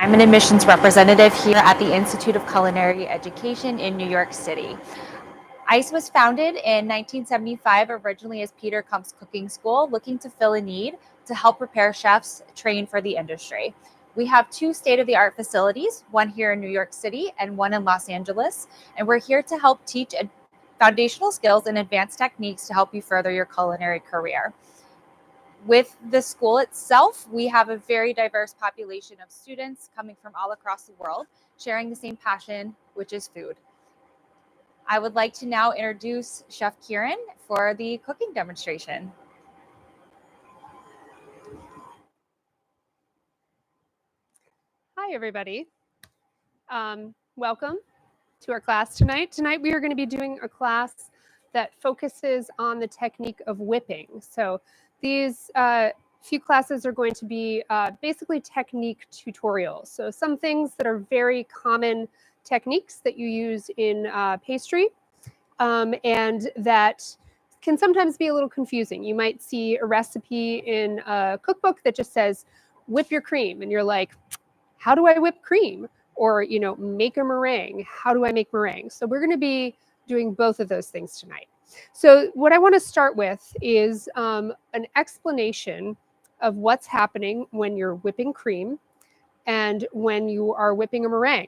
I'm an admissions representative here at the Institute of Culinary Education in New York City. ICE was founded in 1975 originally as Peter Kump's cooking school, looking to fill a need to help prepare chefs train for the industry. We have two state-of-the-art facilities, one here in New York City and one in Los Angeles, and we're here to help teach foundational skills and advanced techniques to help you further your culinary career. With the school itself, we have a very diverse population of students coming from all across the world, sharing the same passion, which is food. I would like to now introduce Chef Kierin for the cooking demonstration. Hi, everybody. Welcome to our class tonight. Tonight we are going to be doing a class that focuses on the technique of whipping. So these few classes are going to be basically technique tutorials. So some things that are very common techniques that you use in pastry and that can sometimes be a little confusing. You might see a recipe in a cookbook that just says, whip your cream. And you're like, how do I whip cream? Or, make a meringue. How do I make meringue? So we're going to be doing both of those things tonight. So what I want to start with is an explanation of what's happening when you're whipping cream and when you are whipping a meringue.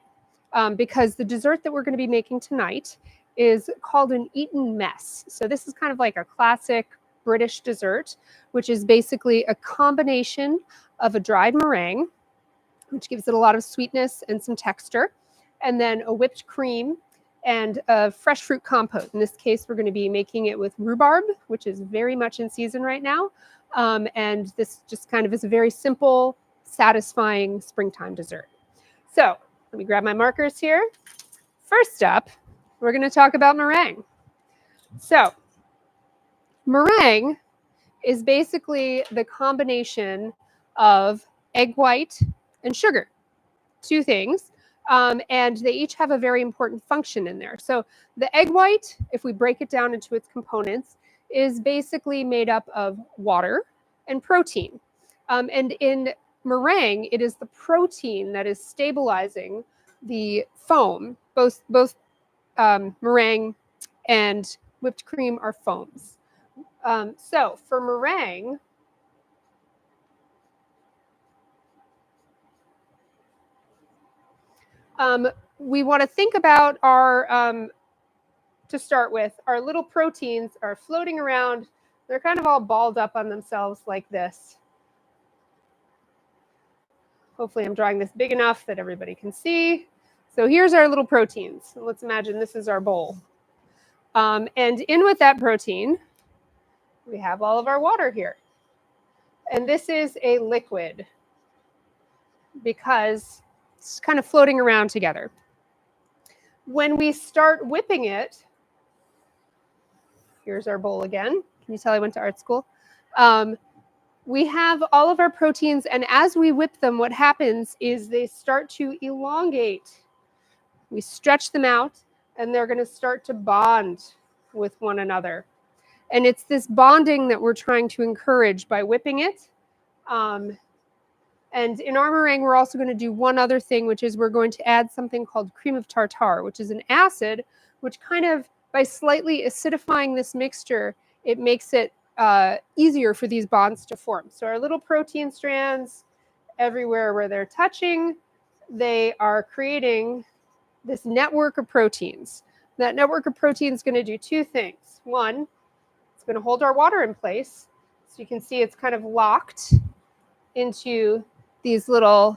Because the dessert that we're going to be making tonight is called an Eton Mess. So this is kind of like a classic British dessert, which is basically a combination of a dried meringue, which gives it a lot of sweetness and some texture, and then a whipped cream and a fresh fruit compote. In this case, we're going to be making it with rhubarb, which is very much in season right now. And this just kind of is a very simple, satisfying springtime dessert. So let me grab my markers here. First up, we're going to talk about meringue. So meringue is basically the combination of egg white and sugar, two things. And they each have a very important function in there. So the egg white, if we break it down into its components, is basically made up of water and protein. And in meringue, it is the protein that is stabilizing the foam. Both meringue and whipped cream are foams. So for meringue, we want to think about our, to start with, our little proteins are floating around. They're kind of all balled up on themselves like this. Hopefully I'm drawing this big enough that everybody can see. So here's our little proteins. Let's imagine this is our bowl. And in with that protein, we have all of our water here. And this is a liquid because it's kind of floating around together. When we start whipping it, here's our bowl again. Can you tell I went to art school? We have all of our proteins, and as we whip them, what happens is they start to elongate. We stretch them out, and they're going to start to bond with one another. And it's this bonding that we're trying to encourage by whipping it. And in our meringue, we're also going to do one other thing, which is we're going to add something called cream of tartar, which is an acid, which kind of, by slightly acidifying this mixture, it makes it easier for these bonds to form. So our little protein strands, everywhere where they're touching, they are creating this network of proteins. That network of proteins is going to do two things. One, it's going to hold our water in place. So you can see it's kind of locked into these little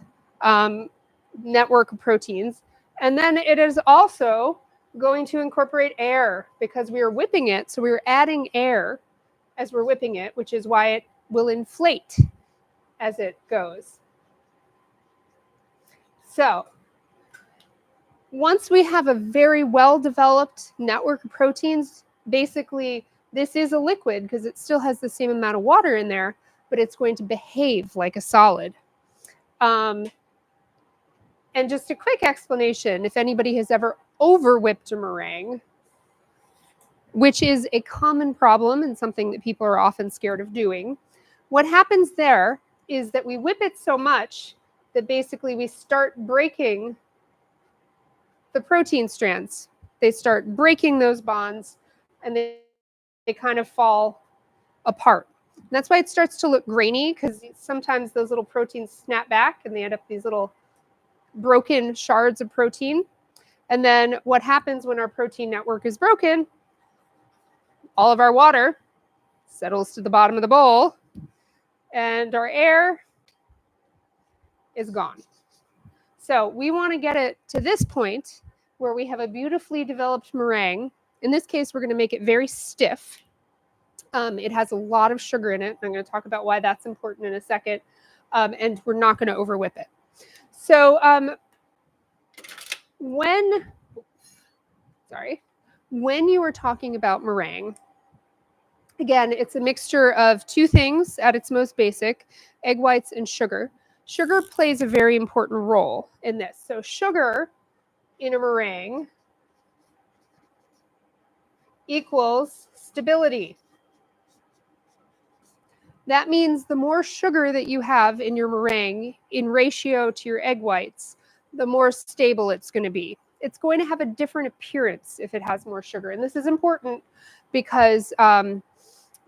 network of proteins. And then it is also going to incorporate air because we are whipping it. So we're adding air as we're whipping it, which is why it will inflate as it goes. So once we have a very well-developed network of proteins, basically this is a liquid because it still has the same amount of water in there, but it's going to behave like a solid. And just a quick explanation, if anybody has ever over-whipped a meringue, which is a common problem and something that people are often scared of doing, what happens there is that we whip it so much that basically we start breaking the protein strands. They start breaking those bonds, and they kind of fall apart. And that's why it starts to look grainy, because sometimes those little proteins snap back and they end up these little broken shards of protein. And then what happens when our protein network is broken? All of our water settles to the bottom of the bowl and our air is gone. So we want to get it to this point where we have a beautifully developed meringue. In this case, we're going to make it very stiff. It has a lot of sugar in it. I'm going to talk about why that's important in a second. And we're not going to over whip it. So when you are talking about meringue, again, it's a mixture of two things at its most basic: egg whites and sugar. Sugar plays a very important role in this. So sugar in a meringue equals stability. That means the more sugar that you have in your meringue in ratio to your egg whites, the more stable it's going to be. It's going to have a different appearance if it has more sugar. And this is important because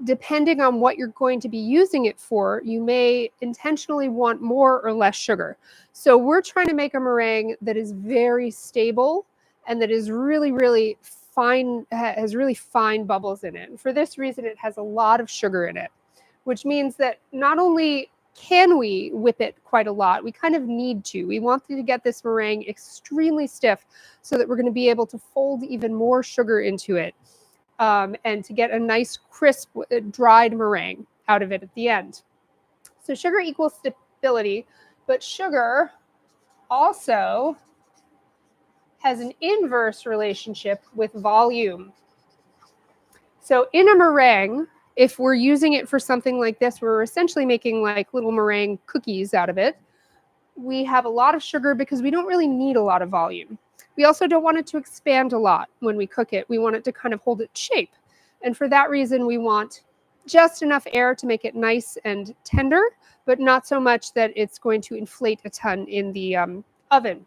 depending on what you're going to be using it for, you may intentionally want more or less sugar. So we're trying to make a meringue that is very stable and that is really, really fine, has really fine bubbles in it. And for this reason, it has a lot of sugar in it, which means that not only can we whip it quite a lot, we kind of need to. We want to get this meringue extremely stiff so that we're going to be able to fold even more sugar into it. And to get a nice, crisp, dried meringue out of it at the end. So sugar equals stability, but sugar also has an inverse relationship with volume. So in a meringue, if we're using it for something like this, we're essentially making like little meringue cookies out of it. We have a lot of sugar because we don't really need a lot of volume. We also don't want it to expand a lot when we cook it. We want it to kind of hold its shape. And for that reason, we want just enough air to make it nice and tender, but not so much that it's going to inflate a ton in the oven.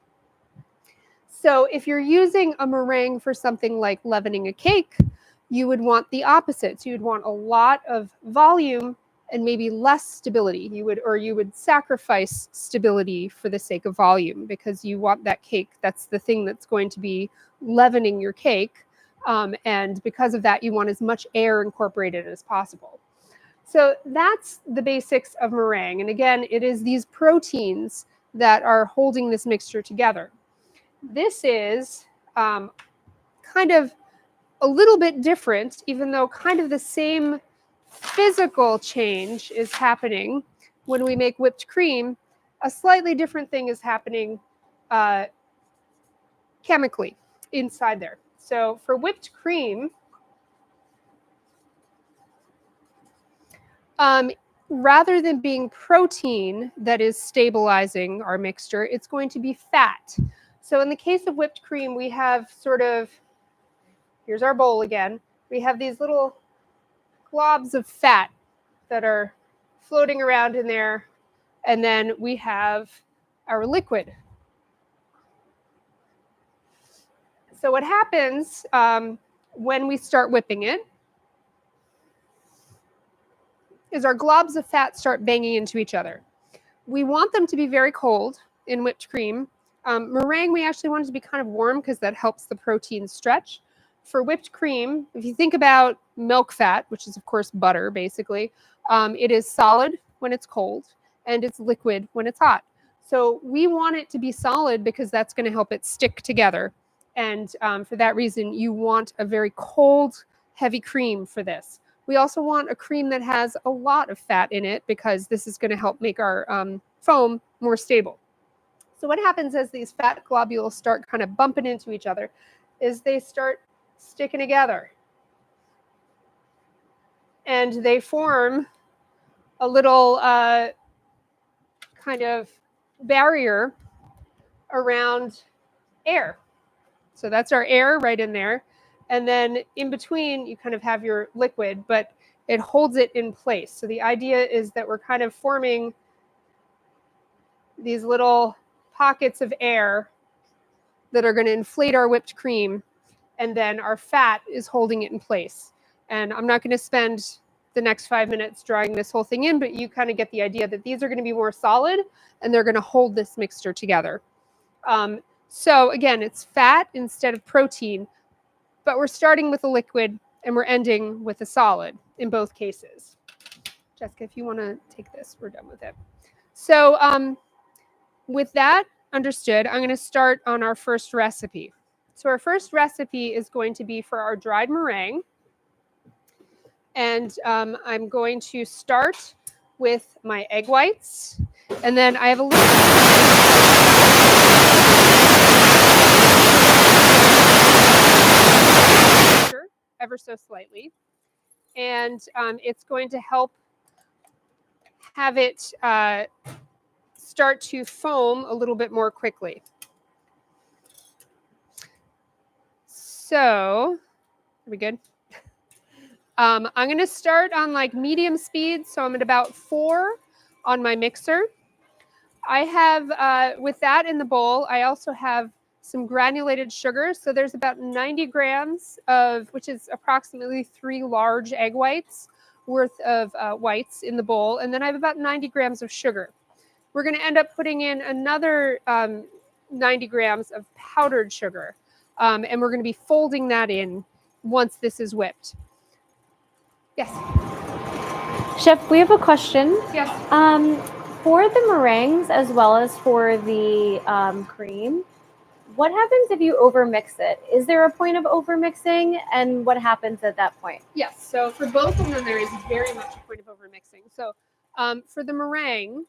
So if you're using a meringue for something like leavening a cake, you would want the opposite. So you'd want a lot of volume and maybe less stability. You would sacrifice stability for the sake of volume, because you want that cake. That's the thing that's going to be leavening your cake. And because of that, you want as much air incorporated as possible. So that's the basics of meringue. And again, it is these proteins that are holding this mixture together. This is kind of a little bit different, even though kind of the same physical change is happening when we make whipped cream. A slightly different thing is happening chemically inside there. So for whipped cream, rather than being protein that is stabilizing our mixture, it's going to be fat. So in the case of whipped cream, we have sort of, here's our bowl again, we have these little globs of fat that are floating around in there, and then we have our liquid. So what happens when we start whipping it is our globs of fat start banging into each other. We want them to be very cold in whipped cream. Meringue, we actually want it to be kind of warm because that helps the protein stretch. For whipped cream, if you think about milk fat, which is of course butter basically, it is solid when it's cold and it's liquid when it's hot. So we want it to be solid because that's going to help it stick together. And for that reason, you want a very cold, heavy cream for this. We also want a cream that has a lot of fat in it because this is going to help make our foam more stable. So what happens as these fat globules start kind of bumping into each other is they start sticking together. And they form a little kind of barrier around air. So that's our air right in there. And then in between, you kind of have your liquid, but it holds it in place. So the idea is that we're kind of forming these little pockets of air that are going to inflate our whipped cream, and then our fat is holding it in place. And I'm not going to spend the next 5 minutes drawing this whole thing in, but you kind of get the idea that these are going to be more solid and they're going to hold this mixture together. So again, it's fat instead of protein, but we're starting with a liquid and we're ending with a solid in both cases. Jessica, if you want to take this, we're done with it. So with that understood, I'm going to start on our first recipe. So our first recipe is going to be for our dried meringue. And I'm going to start with my egg whites. And then I have a little ever so slightly. And it's going to help have it start to foam a little bit more quickly. So, are we good? I'm going to start on like medium speed. So I'm at about 4 on my mixer. I have, with that in the bowl, I also have some granulated sugar. So there's about 90 grams of, which is approximately 3 large egg whites worth of whites in the bowl. And then I have about 90 grams of sugar. We're going to end up putting in another 90 grams of powdered sugar. And we're going to be folding that in once this is whipped. Yes. Chef, we have a question. Yes. For the meringues as well as for the cream, what happens if you overmix it? Is there a point of overmixing, and what happens at that point? Yes. So for both of them, there is very much a point of overmixing. So for the meringue,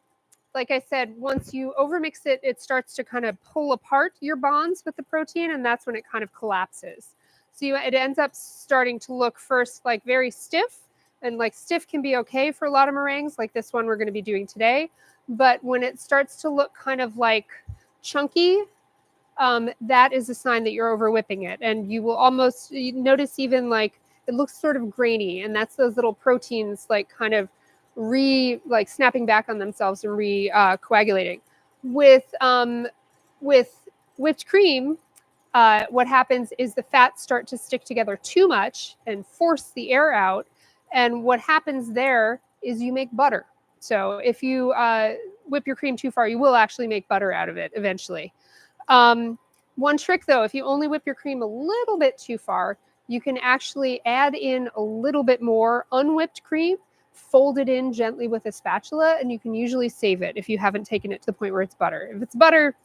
like I said, once you overmix it, it starts to kind of pull apart your bonds with the protein, and that's when it kind of collapses. So it ends up starting to look first like very stiff, and like stiff can be okay for a lot of meringues, like this one we're going to be doing today. But when it starts to look kind of like chunky, that is a sign that you're over whipping it. And you will almost notice even like it looks sort of grainy, and that's those little proteins like kind of snapping back on themselves and coagulating. With whipped cream, what happens is the fats start to stick together too much and force the air out. And what happens there is you make butter. So if you whip your cream too far, you will actually make butter out of it eventually. One trick though, if you only whip your cream a little bit too far, you can actually add in a little bit more unwhipped cream, fold it in gently with a spatula, and you can usually save it if you haven't taken it to the point where it's butter. If it's butter,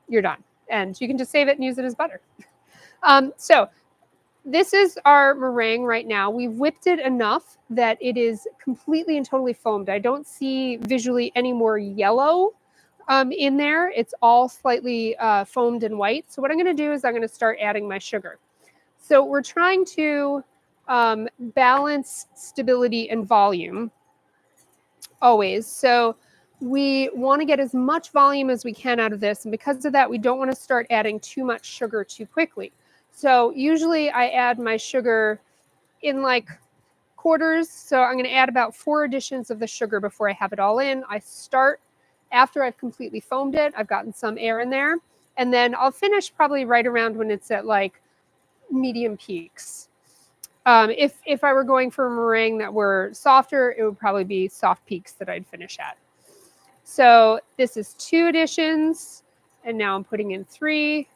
you're done. And you can just save it and use it as butter. So this is our meringue right now. We've whipped it enough that it is completely and totally foamed. I don't see visually any more yellow in there. It's all slightly foamed and white. So what I'm going to do is I'm going to start adding my sugar. So we're trying to balance stability and volume always. So we want to get as much volume as we can out of this. And because of that, we don't want to start adding too much sugar too quickly. So usually I add my sugar in like quarters. So I'm going to add about 4 additions of the sugar before I have it all in. I start after I've completely foamed it. I've gotten some air in there. And then I'll finish probably right around when it's at like medium peaks. If I were going for a meringue that were softer, it would probably be soft peaks that I'd finish at. So this is 2 additions, and now I'm putting in 3.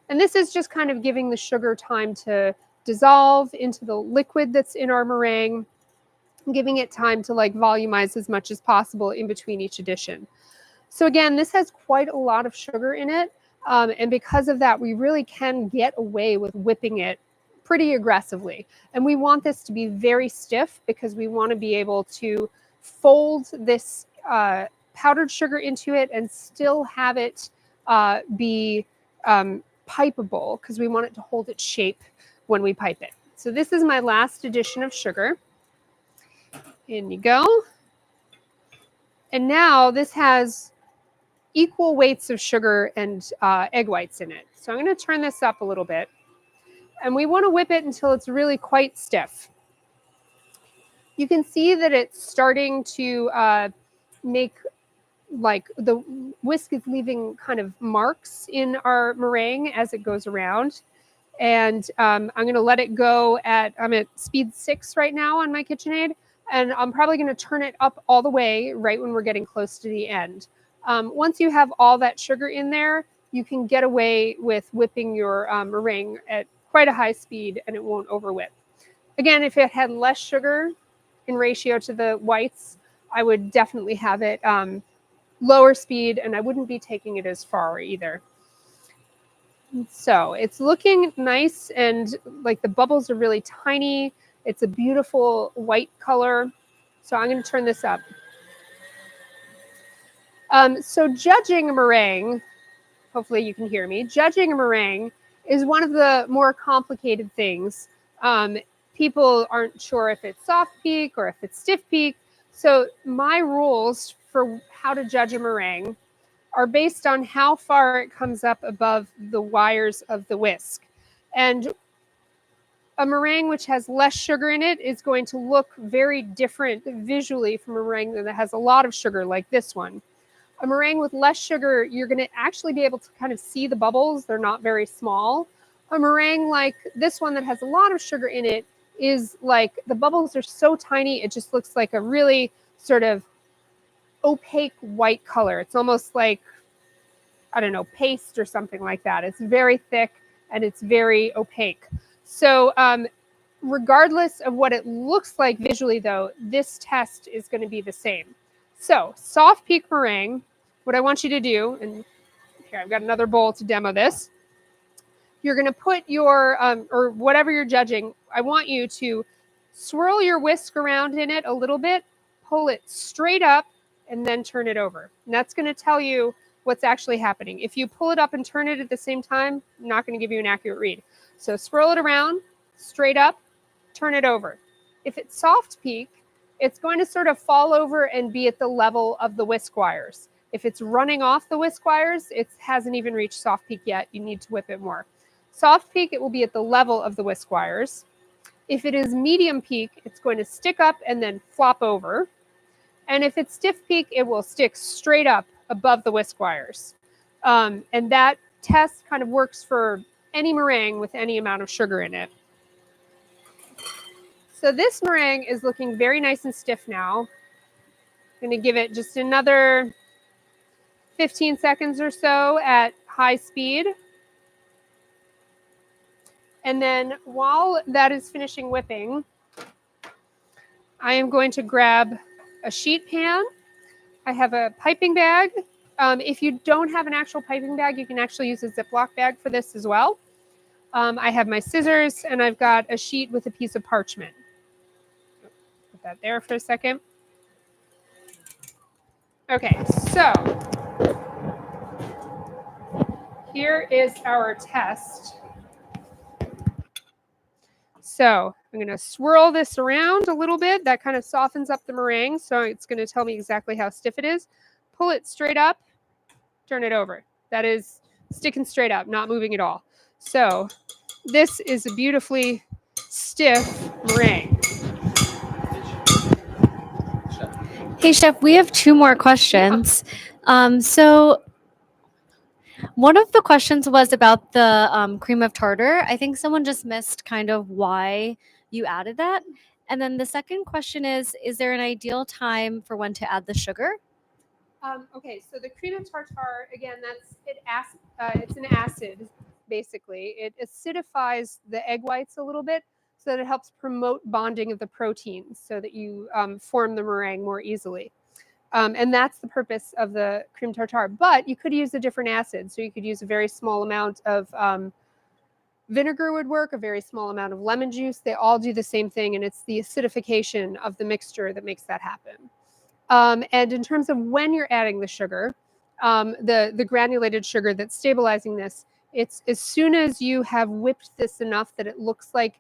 And this is just kind of giving the sugar time to dissolve into the liquid that's in our meringue, giving it time to like volumize as much as possible in between each addition. So again, this has quite a lot of sugar in it. And because of that, we really can get away with whipping it pretty aggressively. And we want this to be very stiff because we want to be able to fold this powdered sugar into it and still have it be pipeable, because we want it to hold its shape when we pipe it. So this is my last addition of sugar. In you go. And now this has equal weights of sugar and egg whites in it. So I'm going to turn this up a little bit. And we want to whip it until it's really quite stiff. You can see that it's starting to make like the whisk is leaving kind of marks in our meringue as it goes around. And I'm going to let it go I'm at speed 6 right now on my KitchenAid. And I'm probably going to turn it up all the way right when we're getting close to the end. Once you have all that sugar in there, you can get away with whipping your meringue at quite a high speed and it won't overwhip. Again, if it had less sugar in ratio to the whites, I would definitely have it lower speed, and I wouldn't be taking it as far either. So it's looking nice, and like the bubbles are really tiny. It's a beautiful white color. So I'm going to turn this up. So judging a meringue, hopefully you can hear me, judging a meringue is one of the more complicated things. People aren't sure if it's soft peak or if it's stiff peak. So my rules for how to judge a meringue are based on how far it comes up above the wires of the whisk. And a meringue which has less sugar in it is going to look very different visually from a meringue that has a lot of sugar like this one. A meringue with less sugar, you're going to actually be able to kind of see the bubbles. They're not very small. A meringue like this one that has a lot of sugar in it is like the bubbles are so tiny, it just looks like a really sort of opaque white color. It's almost like, I don't know, paste or something like that. It's very thick and it's very opaque. So regardless of what it looks like visually, though, this test is going to be the same. So soft peak meringue, what I want you to do, and here I've got another bowl to demo this. You're going to put your, or whatever you're judging, I want you to swirl your whisk around in it a little bit, pull it straight up, and then turn it over. And that's going to tell you what's actually happening. If you pull it up and turn it at the same time, I'm not going to give you an accurate read. So swirl it around, straight up, turn it over. If it's soft peak, it's going to sort of fall over and be at the level of the whisk wires. If it's running off the whisk wires, it hasn't even reached soft peak yet. You need to whip it more. Soft peak, it will be at the level of the whisk wires. If it is medium peak, it's going to stick up and then flop over. And if it's stiff peak, it will stick straight up above the whisk wires. And that test kind of works for any meringue with any amount of sugar in it. So this meringue is looking very nice and stiff now. I'm going to give it just another 15 seconds or so at high speed. And then while that is finishing whipping, I am going to grab a sheet pan. I have a piping bag. If you don't have an actual piping bag, you can actually use a Ziploc bag for this as well. I have my scissors, and I've got a sheet with a piece of parchment. Put that there for a second. Okay, so here is our test. So I'm going to swirl this around a little bit. That kind of softens up the meringue, so it's going to tell me exactly how stiff it is. Pull it straight up, turn it over. That is sticking straight up, not moving at all. So this is a beautifully stiff meringue. Hey, Chef, we have 2 more questions. So one of the questions was about the cream of tartar. I think someone just missed kind of why you added that. And then the second question is there an ideal time for when to add the sugar? Okay, so the cream of tartar, again, it's an acid, basically. It acidifies the egg whites a little bit so that it helps promote bonding of the proteins so that you form the meringue more easily. And that's the purpose of the cream tartar. But you could use a different acid. So you could use a very small amount of vinegar would work, a very small amount of lemon juice. They all do the same thing, and it's the acidification of the mixture that makes that happen. And in terms of when you're adding the sugar, the granulated sugar that's stabilizing this, it's as soon as you have whipped this enough that it looks like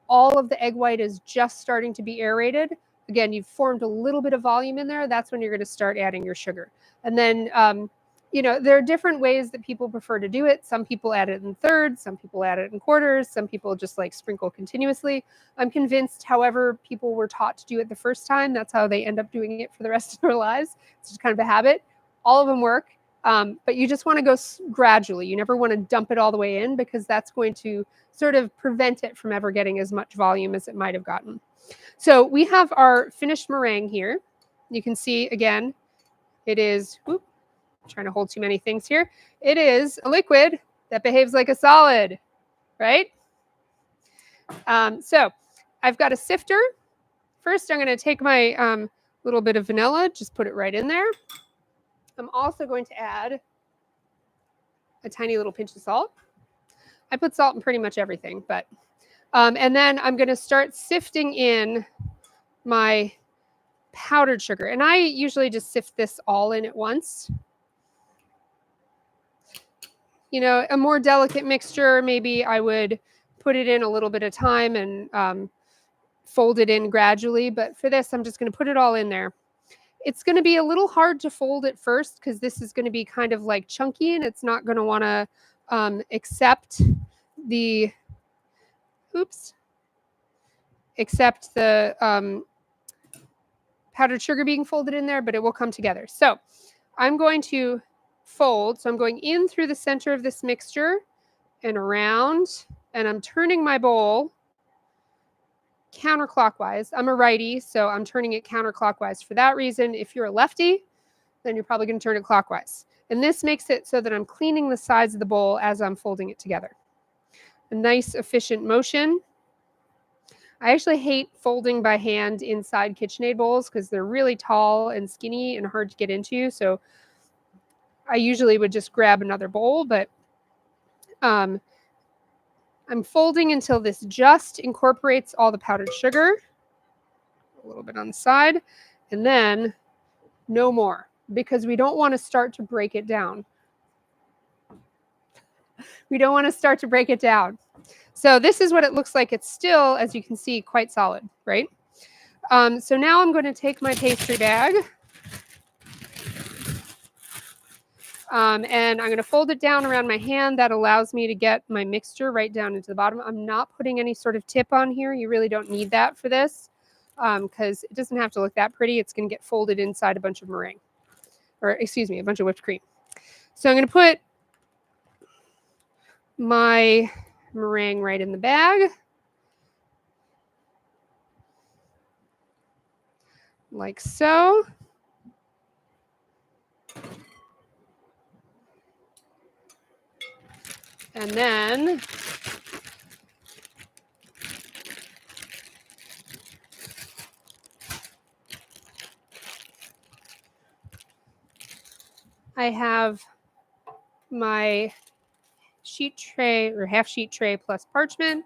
all of the egg white is just starting to be aerated. Again, you've formed a little bit of volume in there. That's when you're going to start adding your sugar. And then, there are different ways that people prefer to do it. Some people add it in thirds, some people add it in quarters, some people just like sprinkle continuously. I'm convinced, however people were taught to do it the first time, that's how they end up doing it for the rest of their lives. It's just kind of a habit. All of them work, but you just want to go gradually. You never want to dump it all the way in because that's going to sort of prevent it from ever getting as much volume as it might have gotten. So we have our finished meringue here. You can see, again, it is, whoop, I'm trying to hold too many things here. It is a liquid that behaves like a solid, right? So I've got a sifter. First, I'm going to take my little bit of vanilla, just put it right in there. I'm also going to add a tiny little pinch of salt. I put salt in pretty much everything, but, and then I'm going to start sifting in my powdered sugar. And I usually just sift this all in at once. You know, a more delicate mixture, maybe I would put it in a little bit of time and fold it in gradually. But for this, I'm just going to put it all in there. It's going to be a little hard to fold at first because this is going to be kind of like chunky and it's not going to want to accept the powdered sugar being folded in there, but it will come together. So I'm going to fold. So I'm going in through the center of this mixture and around, and I'm turning my bowl counterclockwise. I'm a righty, so I'm turning it counterclockwise. For that reason, if you're a lefty, then you're probably going to turn it clockwise. And this makes it so that I'm cleaning the sides of the bowl as I'm folding it together. A nice, efficient motion. I actually hate folding by hand inside KitchenAid bowls because they're really tall and skinny and hard to get into. So I usually would just grab another bowl, but I'm folding until this just incorporates all the powdered sugar. A little bit on the side, and then no more, because we don't want to start to break it down. We don't want to start to break it down. So this is what it looks like. It's still, as you can see, quite solid, right? So now I'm going to take my pastry bag. And I'm going to fold it down around my hand. That allows me to get my mixture right down into the bottom. I'm not putting any sort of tip on here. You really don't need that for this because it doesn't have to look that pretty. It's going to get folded inside a bunch of meringue, or excuse me, a bunch of whipped cream. So I'm going to put my meringue right in the bag. Like so. And then I have my sheet tray or half sheet tray plus parchment.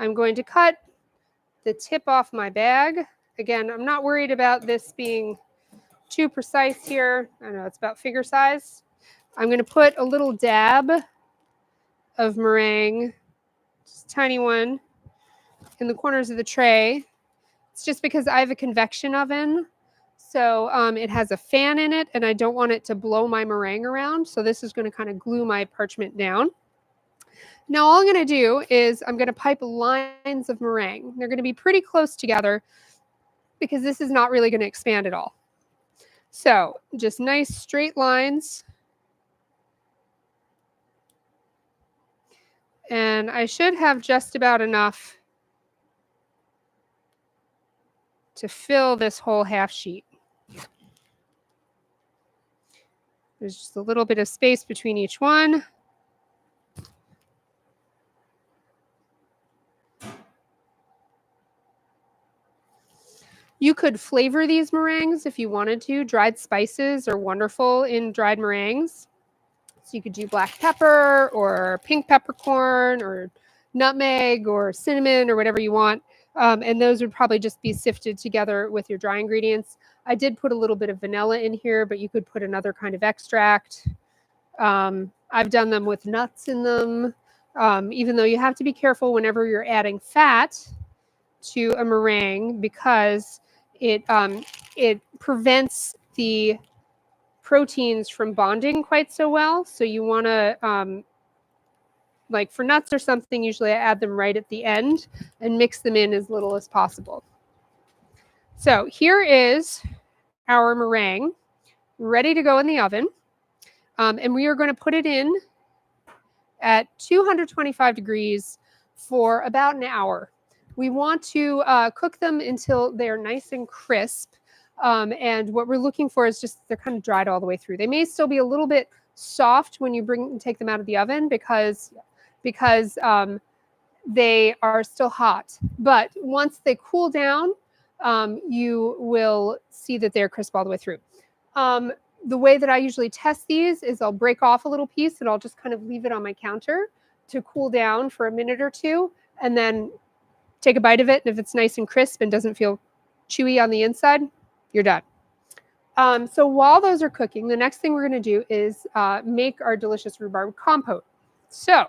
I'm going to cut the tip off my bag. Again, I'm not worried about this being too precise here. I know it's about finger size. I'm going to put a little dab of meringue, just a tiny one, in the corners of the tray. It's just because I have a convection oven, so it has a fan in it, and I don't want it to blow my meringue around. So this is going to kind of glue my parchment down. Now all I'm going to do is I'm going to pipe lines of meringue. They're going to be pretty close together because this is not really going to expand at all. So just nice straight lines. And I should have just about enough to fill this whole half sheet. There's just a little bit of space between each one. You could flavor these meringues if you wanted to. Dried spices are wonderful in dried meringues. So you could do black pepper or pink peppercorn or nutmeg or cinnamon or whatever you want. And those would probably just be sifted together with your dry ingredients. I did put a little bit of vanilla in here, but you could put another kind of extract. I've done them with nuts in them, even though you have to be careful whenever you're adding fat to a meringue because it prevents the proteins from bonding quite so well. So you want to, like for nuts or something, usually I add them right at the end and mix them in as little as possible. So here is our meringue. ready to go in the oven. And we are going to put it in at 225 degrees for about an hour. We want to cook them until they're nice and crisp. And what we're looking for is just they're kind of dried all the way through. They may still be a little bit soft when you take them out of the oven because they are still hot. But once they cool down, you will see that they're crisp all the way through. The way that I usually test these is I'll break off a little piece and I'll just kind of leave it on my counter to cool down for a minute or two, and then take a bite of it. And if it's nice and crisp and doesn't feel chewy on the inside, you're done. So while those are cooking, the next thing we're going to do is make our delicious rhubarb compote. So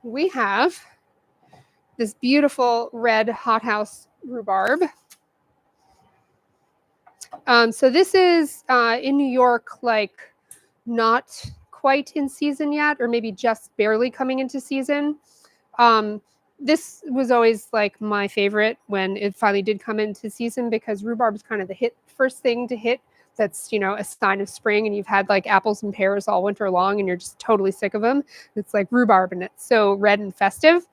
we have this beautiful red hothouse rhubarb. So this is in New York, like not quite in season yet, or maybe just barely coming into season. This was always like my favorite when it finally did come into season, because rhubarb is kind of the first thing to hit. That's, you know, a sign of spring, and you've had like apples and pears all winter long and you're just totally sick of them. It's like rhubarb and it's so red and festive.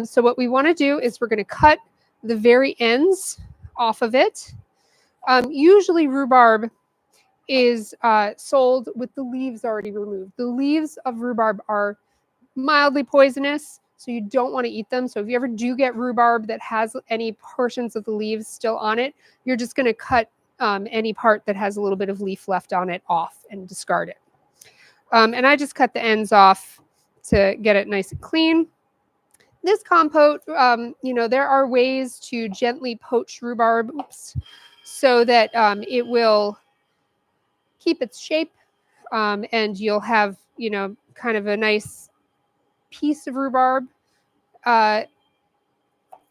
So what we want to do is we're going to cut the very ends off of it. Usually rhubarb is sold with the leaves already removed. The leaves of rhubarb are mildly poisonous, so you don't want to eat them. So if you ever do get rhubarb that has any portions of the leaves still on it, you're just going to cut any part that has a little bit of leaf left on it off and discard it. And I just cut the ends off to get it nice and clean. This compote, you know, there are ways to gently poach rhubarb so that it will keep its shape, and you'll have, you know, kind of a nice piece of rhubarb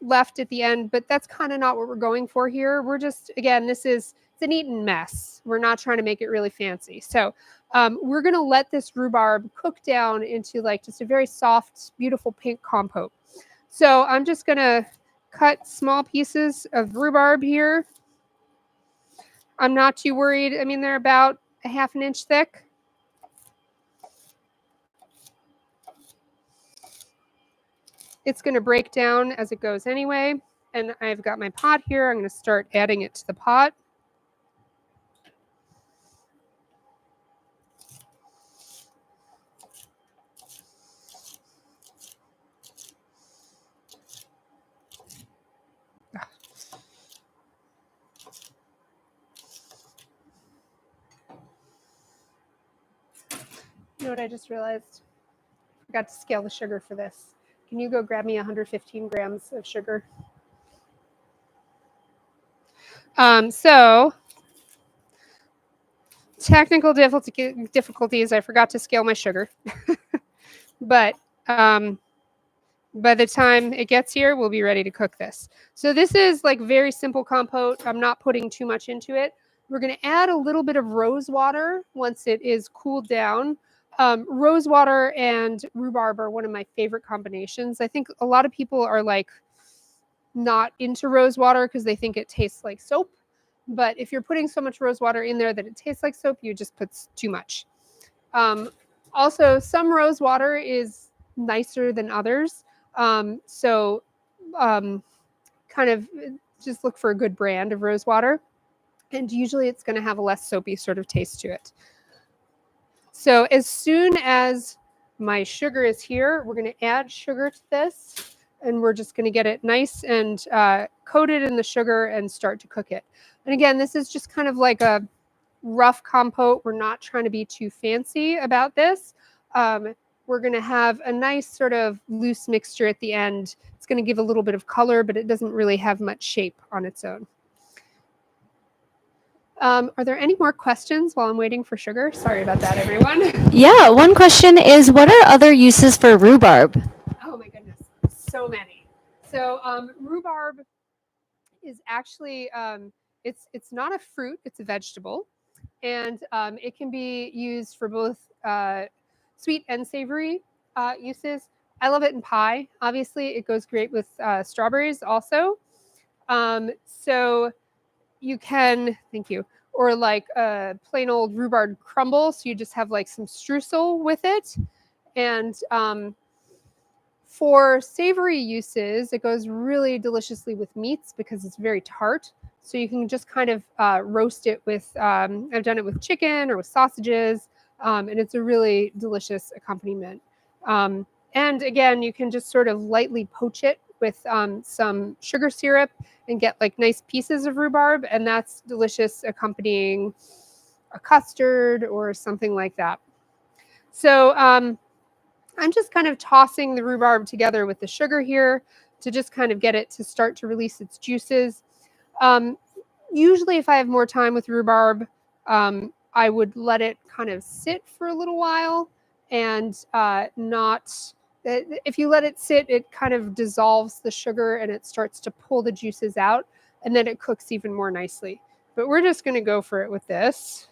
left at the end, but that's kind of not what we're going for here. We're just, again, it's an Eton mess. We're not trying to make it really fancy. So we're going to let this rhubarb cook down into like just a very soft, beautiful pink compote. So I'm just going to cut small pieces of rhubarb here. I'm not too worried. I mean, they're about a ½ inch thick. It's going to break down as it goes anyway. And I've got my pot here. I'm going to start adding it to the pot. You know what I just realized? I forgot to scale the sugar for this. Can you go grab me 115 grams of sugar? So technical difficulties, I forgot to scale my sugar. But by the time it gets here, we'll be ready to cook this. So this is like very simple compote. I'm not putting too much into it. We're going to add a little bit of rose water once it is cooled down. Rose water and rhubarb are one of my favorite combinations. I think a lot of people are like not into rose water because they think it tastes like soap. But if you're putting so much rose water in there that it tastes like soap, you just put too much. Also, some rose water is nicer than others. So kind of just look for a good brand of rose water. And usually it's going to have a less soapy sort of taste to it. So as soon as my sugar is here, we're going to add sugar to this. And we're just going to get it nice and coated in the sugar and start to cook it. And again, this is just kind of like a rough compote. We're not trying to be too fancy about this. We're going to have a nice sort of loose mixture at the end. It's going to give a little bit of color, but it doesn't really have much shape on its own. Are there any more questions while I'm waiting for sugar? Sorry about that, everyone. Yeah, one question is, what are other uses for rhubarb? Oh my goodness, so many. So rhubarb is actually, it's not a fruit, it's a vegetable. And it can be used for both sweet and savory uses. I love it in pie. Obviously, it goes great with strawberries also. So you can, thank you, or like a plain old rhubarb crumble. So you just have like some streusel with it. And for savory uses, it goes really deliciously with meats because it's very tart. So you can just kind of roast it with, I've done it with chicken or with sausages, and it's a really delicious accompaniment. And again, you can just sort of lightly poach it with some sugar syrup and get like nice pieces of rhubarb, and that's delicious accompanying a custard or something like that. So I'm just kind of tossing the rhubarb together with the sugar here to just kind of get it to start to release its juices. Usually if I have more time with rhubarb, I would let it kind of sit for a little while and if you let it sit, it kind of dissolves the sugar and it starts to pull the juices out, and then it cooks even more nicely. But we're just going to go for it with this.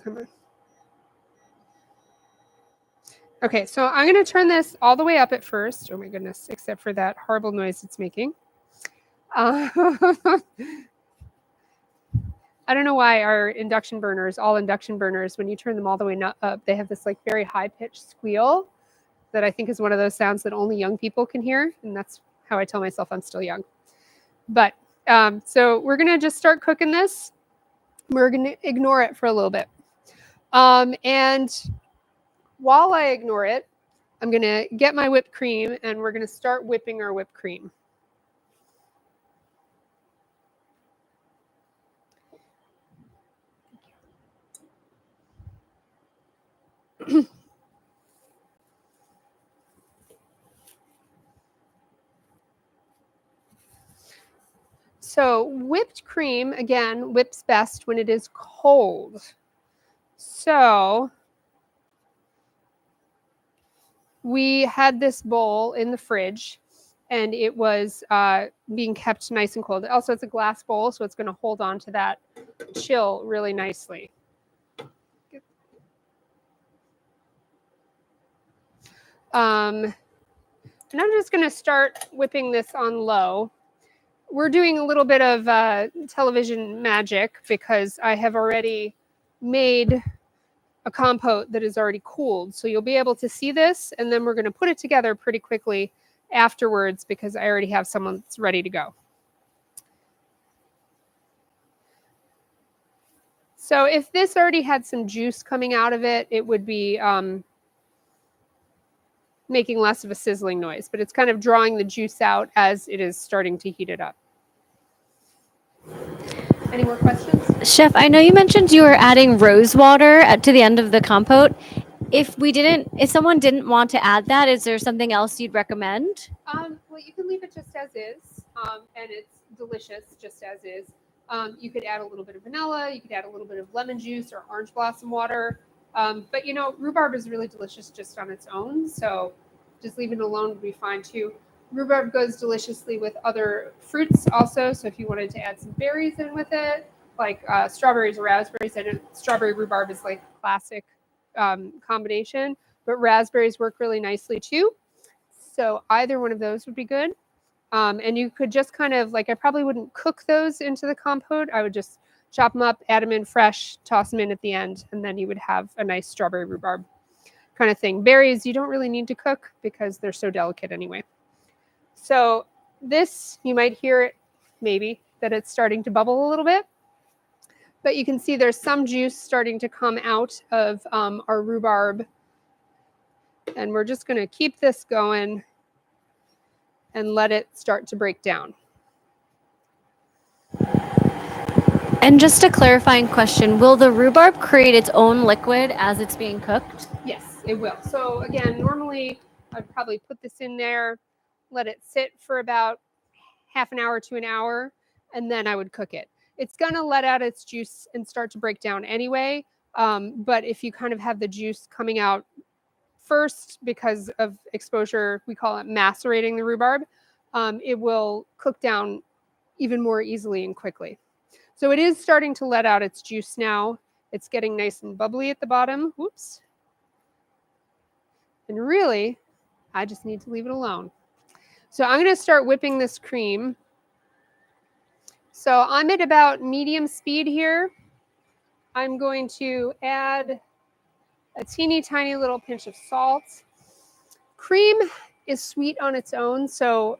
Come on. Okay, so I'm going to turn this all the way up at first. Oh my goodness, except for that horrible noise it's making. I don't know why our induction burners, all induction burners, when you turn them all the way up, they have this like very high-pitched squeal that I think is one of those sounds that only young people can hear. And that's how I tell myself I'm still young. But so we're going to just start cooking this. We're going to ignore it for a little bit. And while I ignore it, I'm going to get my whipped cream and we're going to start whipping our whipped cream. So whipped cream, again, whips best when it is cold. So we had this bowl in the fridge and it was being kept nice and cold. Also, it's a glass bowl, so it's going to hold on to that chill really nicely. And I'm just going to start whipping this on low. We're doing a little bit of television magic because I have already made a compote that is already cooled. So you'll be able to see this, and then we're going to put it together pretty quickly afterwards because I already have someone that's ready to go. So if this already had some juice coming out of it, it would be making less of a sizzling noise, but it's kind of drawing the juice out as it is starting to heat it up. Any more questions? Chef, I know you mentioned you were adding rose water to the end of the compote. If someone didn't want to add that, is there something else you'd recommend? Well, you can leave it just as is, and it's delicious just as is. You could add a little bit of vanilla, you could add a little bit of lemon juice or orange blossom water. But you know, rhubarb is really delicious just on its own, so just leaving it alone would be fine too. Rhubarb goes deliciously with other fruits also, so if you wanted to add some berries in with it, like strawberries or raspberries, I know strawberry rhubarb is like classic combination, but raspberries work really nicely too. So either one of those would be good. And you could just kind of, like, I probably wouldn't cook those into the compote. I would just chop them up, add them in fresh, toss them in at the end, and then you would have a nice strawberry rhubarb kind of thing. Berries, you don't really need to cook because they're so delicate anyway. So this, you might hear it maybe that it's starting to bubble a little bit, but you can see there's some juice starting to come out of our rhubarb. And we're just going to keep this going and let it start to break down. And just a clarifying question, will the rhubarb create its own liquid as it's being cooked? Yes, it will. So again, normally I'd probably put this in there, let it sit for about half an hour to an hour, and then I would cook it. It's going to let out its juice and start to break down anyway. But if you kind of have the juice coming out first because of exposure, we call it macerating the rhubarb, it will cook down even more easily and quickly. So it is starting to let out its juice now. It's getting nice and bubbly at the bottom. Whoops. And really, I just need to leave it alone. So I'm going to start whipping this cream. So I'm at about medium speed here. I'm going to add a teeny tiny little pinch of salt. Cream is sweet on its own, so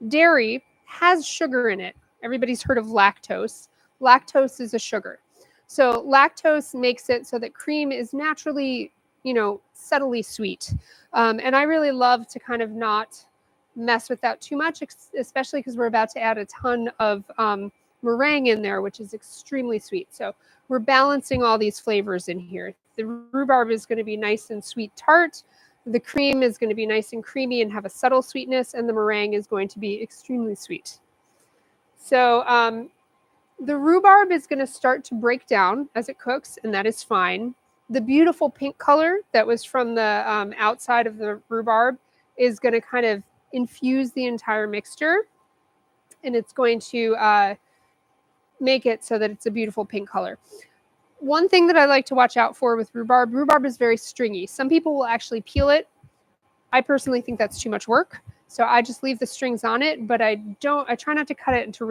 dairy has sugar in it. Everybody's heard of lactose. Lactose is a sugar. So lactose makes it so that cream is naturally, subtly sweet. And I really love to kind of not mess with that too much, especially because we're about to add a ton of meringue in there, which is extremely sweet. So we're balancing all these flavors in here. The rhubarb is going to be nice and sweet tart. The cream is going to be nice and creamy and have a subtle sweetness, and the meringue is going to be extremely sweet. So the rhubarb is going to start to break down as it cooks, and that is fine. The beautiful pink color that was from the outside of the rhubarb is going to kind of infuse the entire mixture, and it's going to make it so that it's a beautiful pink color. One thing that I like to watch out for with rhubarb is very stringy. Some people will actually peel it. I personally think that's too much work. So I just leave the strings on it, but I try not to cut it into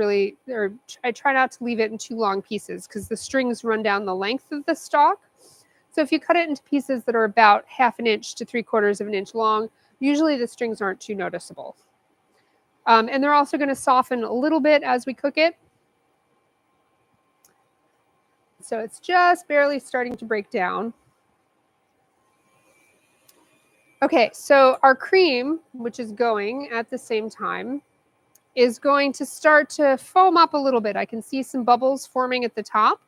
I try not to leave it in too long pieces because the strings run down the length of the stalk. So if you cut it into pieces that are about 1/2 inch to 3/4 of an inch long, usually the strings aren't too noticeable. And they're also going to soften a little bit as we cook it. So it's just barely starting to break down. Okay, so our cream, which is going at the same time, is going to start to foam up a little bit. I can see some bubbles forming at the top,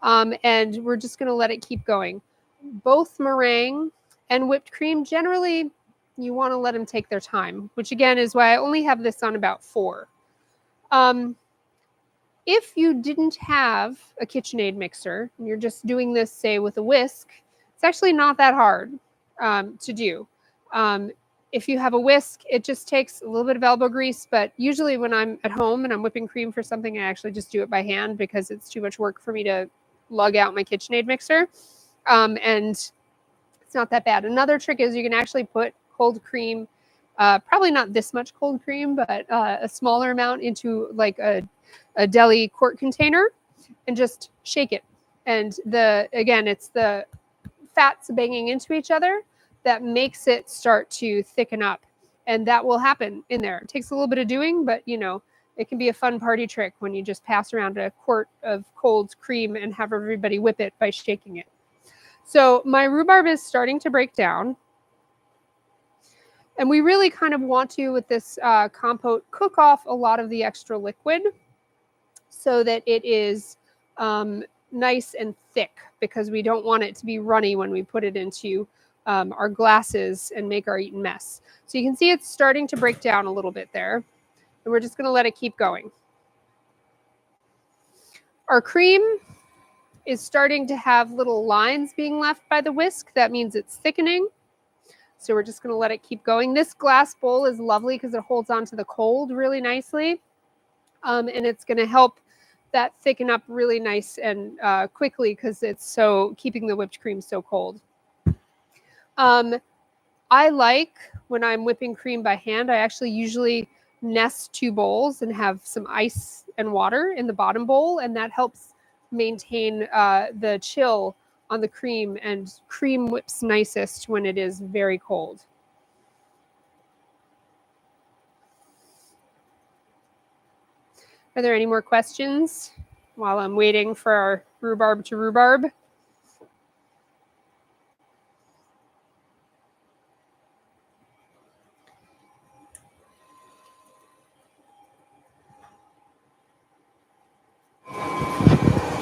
and we're just going to let it keep going. Both meringue and whipped cream, generally, you want to let them take their time, which again is why I only have this on about 4. If you didn't have a KitchenAid mixer, and you're just doing this, say, with a whisk, it's actually not that hard to do. If you have a whisk, it just takes a little bit of elbow grease, but usually when I'm at home and I'm whipping cream for something, I actually just do it by hand because it's too much work for me to lug out my KitchenAid mixer. And it's not that bad. Another trick is you can actually put cold cream, probably not this much cold cream, but a smaller amount into like a deli quart container and just shake it. And again, it's the fats banging into each other that makes it start to thicken up. And that will happen in there. It takes a little bit of doing, but it can be a fun party trick when you just pass around a quart of cold cream and have everybody whip it by shaking it. So my rhubarb is starting to break down. And we really kind of want to, with this compote, cook off a lot of the extra liquid so that it is nice and thick, because we don't want it to be runny when we put it into our glasses and make our Eton Mess. So you can see it's starting to break down a little bit there, and we're just going to let it keep going. Our cream is starting to have little lines being left by the whisk. That means it's thickening. So we're just going to let it keep going. This glass bowl is lovely because it holds on to the cold really nicely. And it's going to help that thicken up really nice and quickly because it's keeping the whipped cream so cold. I like, when I'm whipping cream by hand, I actually usually nest 2 bowls and have some ice and water in the bottom bowl, and that helps maintain the chill on the cream, and cream whips nicest when it is very cold. Are there any more questions while I'm waiting for our rhubarb to rhubarb?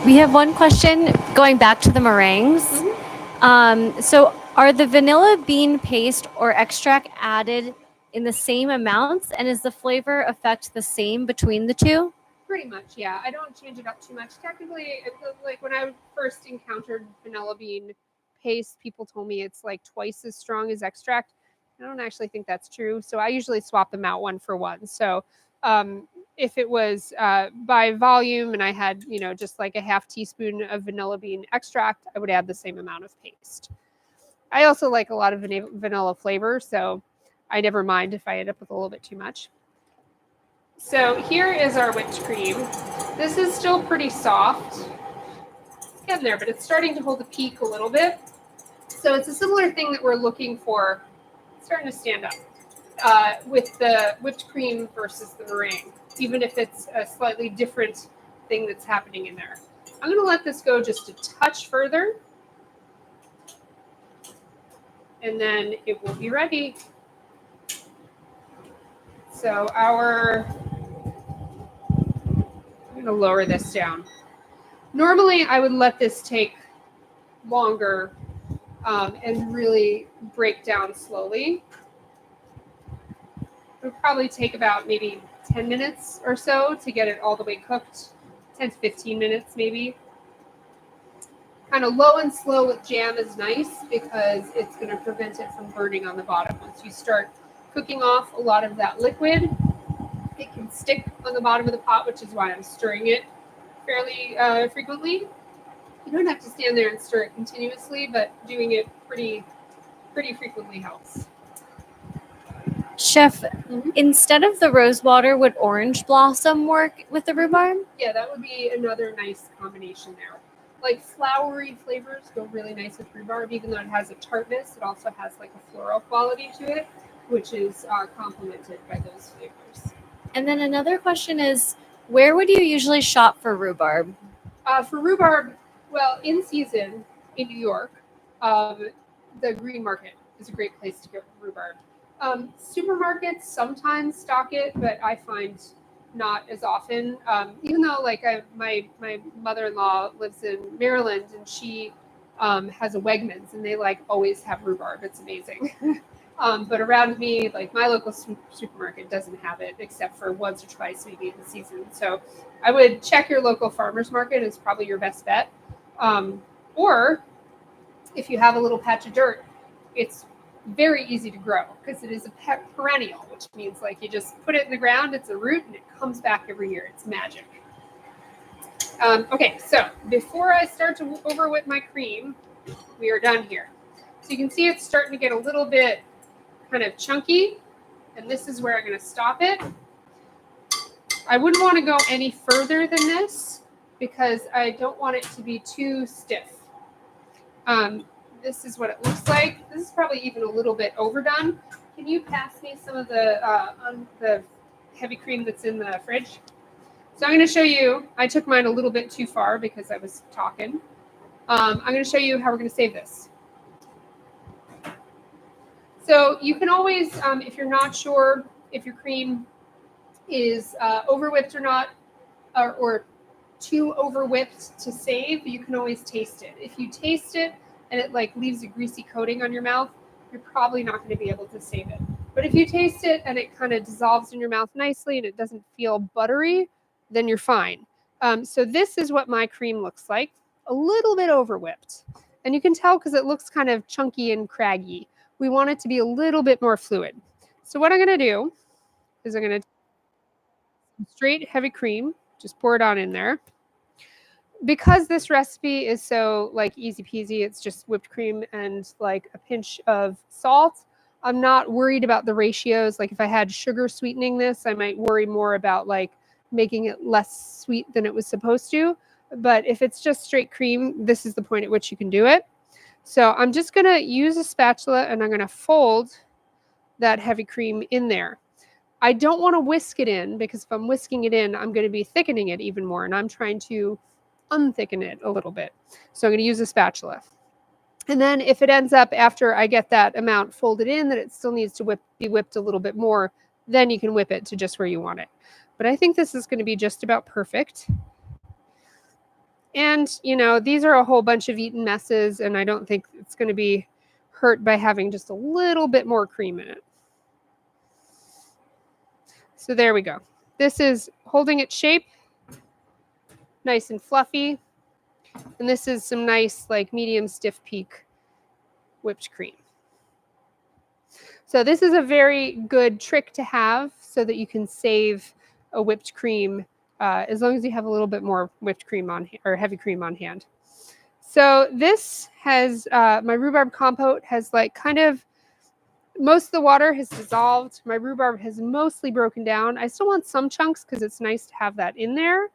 We have one question going back to the meringues. So are the vanilla bean paste or extract added in the same amounts, and is the flavor effect the same between the two? Pretty much, yeah. I don't change it up too much. Technically, like when I first encountered vanilla bean paste, people told me it's like twice as strong as extract. I don't actually think that's true. So I usually swap them out 1 for 1. So if it was by volume and I had, just like a 1/2 teaspoon of vanilla bean extract, I would add the same amount of paste. I also like a lot of vanilla flavor. So I never mind if I end up with a little bit too much. So here is our whipped cream. This is still pretty soft. It's getting there, but it's starting to hold the peak a little bit. So it's a similar thing that we're looking for. It's starting to stand up with the whipped cream versus the meringue, even if it's a slightly different thing that's happening in there. I'm going to let this go just a touch further, and then it will be ready. So I'm going to lower this down. Normally, I would let this take longer and really break down slowly. It would probably take about maybe 10 minutes or so to get it all the way cooked, 10 to 15 minutes maybe. Kind of low and slow with jam is nice because it's going to prevent it from burning on the bottom. Once you start cooking off a lot of that liquid, it can stick on the bottom of the pot, which is why I'm stirring it fairly frequently. You don't have to stand there and stir it continuously, but doing it pretty frequently helps. Chef, instead of the rose water, would orange blossom work with the rhubarb? Yeah, that would be another nice combination there. Like flowery flavors go really nice with rhubarb, even though it has a tartness. It also has like a floral quality to it, which is complemented by those flavors. And then another question is, where would you usually shop for rhubarb? For rhubarb, well, in season in New York, the green market is a great place to get rhubarb. Supermarkets sometimes stock it, but I find not as often. Even though my mother-in-law lives in Maryland and she has a Wegmans and they always have rhubarb. It's amazing. But around me, my local supermarket doesn't have it except for once or twice maybe in the season. So I would check your local farmer's market is probably your best bet. Or if you have a little patch of dirt, it's very easy to grow because it is a perennial, which means you just put it in the ground, it's a root, and it comes back every year. It's magic. Okay, so before I start to over whip my cream, we are done here. So you can see it's starting to get a little bit kind of chunky, and this is where I'm going to stop it. I wouldn't want to go any further than this because I don't want it to be too stiff. This is what it looks like. This is probably even a little bit overdone. Can you pass me some of the heavy cream that's in the fridge? So I'm going to show you. I took mine a little bit too far because I was talking. I'm going to show you how we're going to save this. So you can always, if you're not sure if your cream is over whipped or not, or too over whipped to save, you can always taste it. If you taste it and it leaves a greasy coating on your mouth, you're probably not going to be able to save it. But if you taste it and it kind of dissolves in your mouth nicely and it doesn't feel buttery, then you're fine. So this is what my cream looks like, a little bit over whipped. And you can tell because it looks kind of chunky and craggy. We want it to be a little bit more fluid. So what I'm going to do is I'm going to straight heavy cream, just pour it on in there. Because this recipe is so easy peasy, it's just whipped cream and a pinch of salt. I'm not worried about the ratios. If I had sugar sweetening this, I might worry more about making it less sweet than it was supposed to. But if it's just straight cream, this is the point at which you can do it. So I'm just going to use a spatula and I'm going to fold that heavy cream in there. I don't want to whisk it in because if I'm whisking it in, I'm going to be thickening it even more. And I'm trying to unthicken it a little bit. So I'm going to use a spatula. And then if it ends up after I get that amount folded in that it still needs to be whipped a little bit more, then you can whip it to just where you want it. But I think this is going to be just about perfect. And, these are a whole bunch of Eton messes, and I don't think it's going to be hurt by having just a little bit more cream in it. So there we go. This is holding its shape, nice and fluffy. And this is some nice, medium stiff peak whipped cream. So this is a very good trick to have so that you can save a whipped cream as long as you have a little bit more whipped cream on or heavy cream on hand. So this has my rhubarb compote has kind of most of the water has dissolved. My rhubarb has mostly broken down. I still want some chunks because it's nice to have that in there.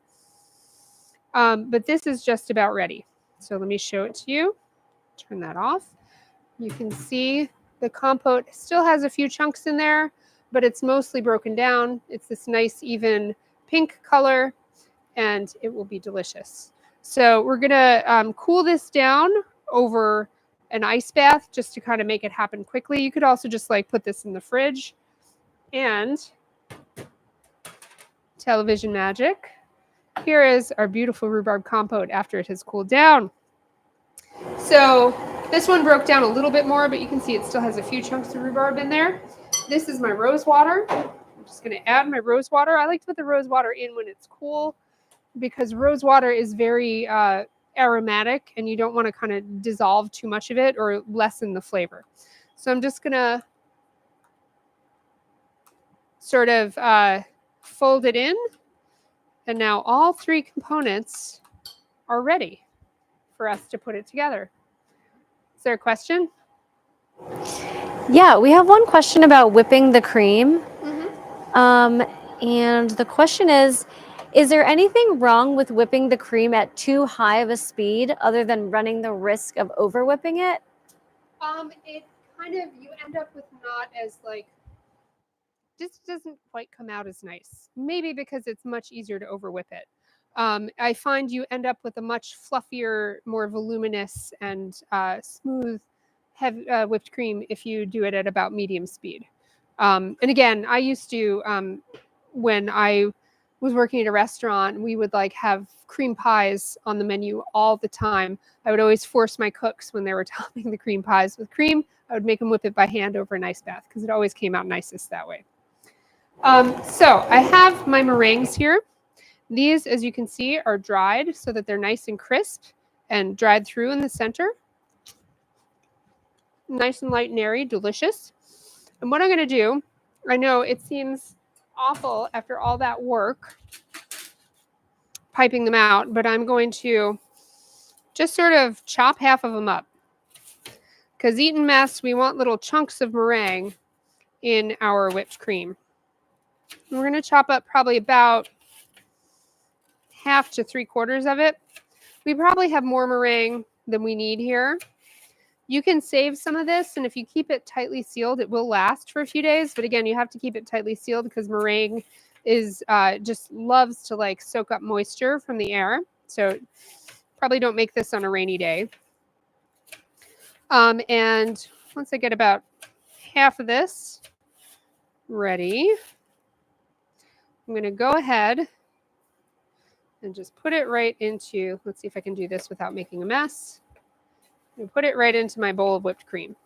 But this is just about ready. So let me show it to you. Turn that off. You can see the compote still has a few chunks in there, but it's mostly broken down. It's this nice, even pink color, and it will be delicious. So we're gonna cool this down over an ice bath just to kind of make it happen quickly. You could also just like put this in the fridge. And television magic. Here is our beautiful rhubarb compote after it has cooled down. So this one broke down a little bit more, but you can see it still has a few chunks of rhubarb in there. This is my rose water. I'm just going to add my rose water. I like to put the rose water in when it's cool because rose water is very aromatic and you don't want to kind of dissolve too much of it or lessen the flavor. So I'm just going to sort of fold it in. And now all three components are ready for us to put it together. Is there a question? Yeah, we have one question about whipping the cream. And the question is there anything wrong with whipping the cream at too high of a speed other than running the risk of over whipping it? It kind of, you end up with not as like, this doesn't quite come out as nice. Maybe because it's much easier to over whip it. I find you end up with a much fluffier, more voluminous and smooth heavy, whipped cream if you do it at about medium speed. And again, I used to, when I was working at a restaurant, we would like have cream pies on the menu all the time. I would always force my cooks when they were topping the cream pies with cream, I would make them whip it by hand over an ice bath because it always came out nicest that way. So I have my meringues here. These, as you can see, are dried so that they're nice and crisp and dried through in the center. Nice and light and airy, delicious. And what I'm going to do, I know it seems awful after all that work piping them out, but I'm going to just sort of chop half of them up. Because Eton Mess, we want little chunks of meringue in our whipped cream. And we're going to chop up probably about 1/2 to 3/4 of it. We probably have more meringue than we need here. You can save some of this, and if you keep it tightly sealed, it will last for a few days. But again, you have to keep it tightly sealed because meringue is just loves to like soak up moisture from the air. So probably don't make this on a rainy day. And once I get about half of this ready, I'm going to go ahead and just put it right into, let's see if I can do this without making a mess. And put it right into my bowl of whipped cream.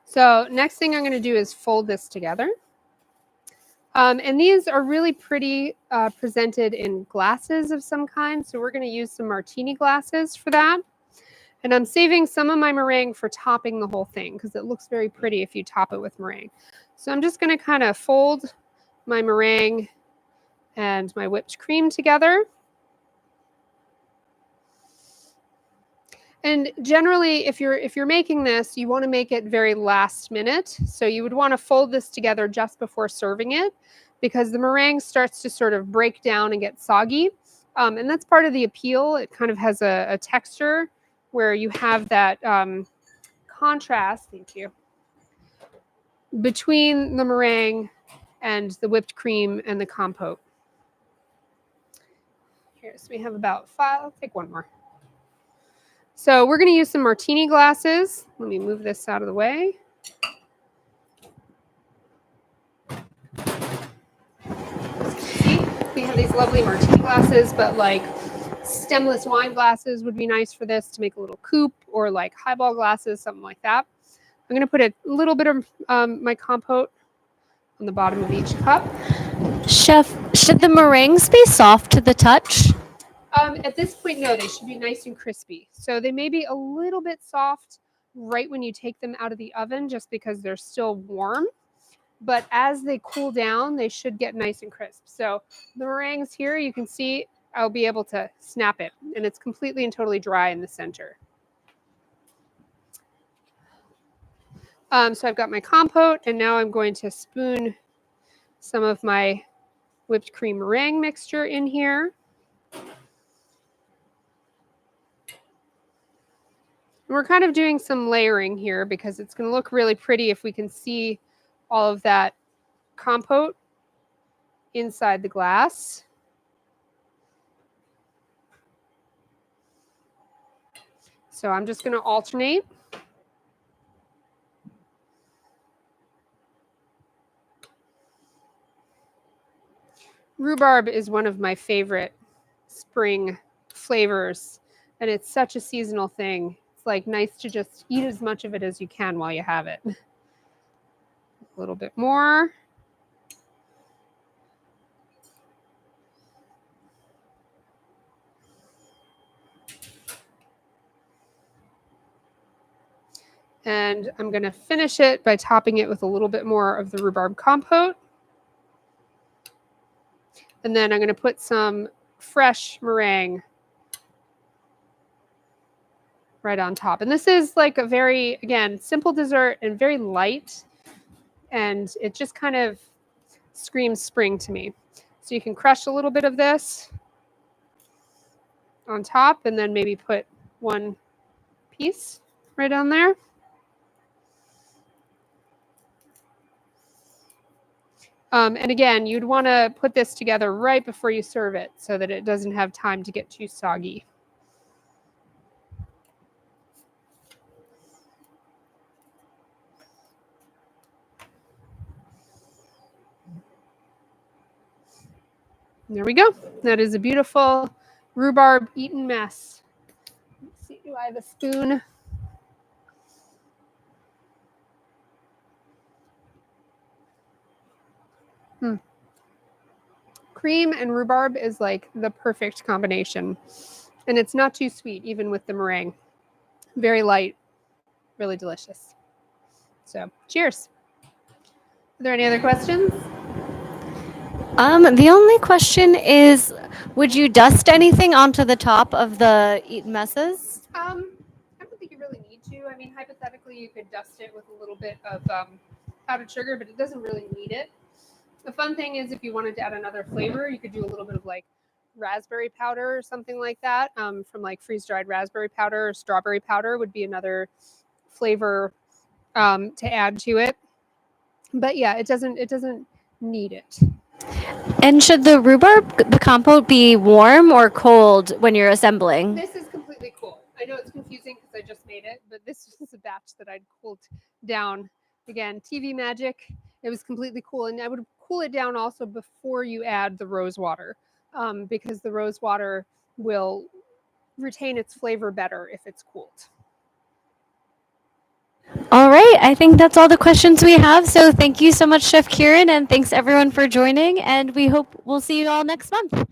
So next thing I'm going to do is fold this together. And these are really pretty presented in glasses of some kind. So we're going to use some martini glasses for that. And I'm saving some of my meringue for topping the whole thing because it looks very pretty if you top it with meringue. So I'm just going to kind of fold my meringue and my whipped cream together. And generally, if you're making this, you want to make it very last minute. So you would want to fold this together just before serving it because the meringue starts to sort of break down and get soggy. And that's part of the appeal. It kind of has a texture where you have that contrast, thank you, between the meringue and the whipped cream and the compote. Here, so we have about 5, I'll take one more. So we're going to use some martini glasses. Let me move this out of the way. See, we have these lovely martini glasses, but like stemless wine glasses would be nice for this to make a little coupe, or like highball glasses, something like that. I'm going to put a little bit of my compote on the bottom of each cup. Chef, should the meringues be soft to the touch? At this point, no, they should be nice and crispy. So they may be a little bit soft right when you take them out of the oven just because they're still warm. But as they cool down, they should get nice and crisp. So the meringues here, you can see I'll be able to snap it, and it's completely and totally dry in the center. So I've got my compote, and now I'm going to spoon some of my whipped cream meringue mixture in here. And we're kind of doing some layering here because it's going to look really pretty if we can see all of that compote inside the glass. So I'm just going to alternate. Rhubarb is one of my favorite spring flavors, and it's such a seasonal thing. It's like nice to just eat as much of it as you can while you have it. A little bit more. And I'm going to finish it by topping it with a little bit more of the rhubarb compote. And then I'm going to put some fresh meringue right on top. And this is like a very, again, simple dessert and very light. And it just kind of screams spring to me. So you can crush a little bit of this on top and then maybe put one piece right on there. And again, you'd want to put this together right before you serve it so that it doesn't have time to get too soggy. There we go. That is a beautiful rhubarb Eton mess. Let's see, do I have a spoon? Cream and rhubarb is like the perfect combination. And it's not too sweet, even with the meringue. Very light, really delicious. So, cheers. Are there any other questions? The only question is, would you dust anything onto the top of the Eton messes? I don't think you really need to. I mean, hypothetically, you could dust it with a little bit of powdered sugar, but it doesn't really need it. The fun thing is if you wanted to add another flavor, you could do a little bit of like raspberry powder or something like that from like freeze-dried raspberry powder or strawberry powder would be another flavor to add to it. But yeah, it doesn't need it. And should the rhubarb, the compote, be warm or cold when you're assembling? This is completely cool. I know it's confusing because I just made it, but this is a batch that I'd cooled down. Again, TV magic. It was completely cool. And I would cool it down also before you add the rose water because the rose water will retain its flavor better if it's cooled. All right. I think that's all the questions we have. So thank you so much, Chef Kierin, and thanks everyone for joining. And we hope we'll see you all next month.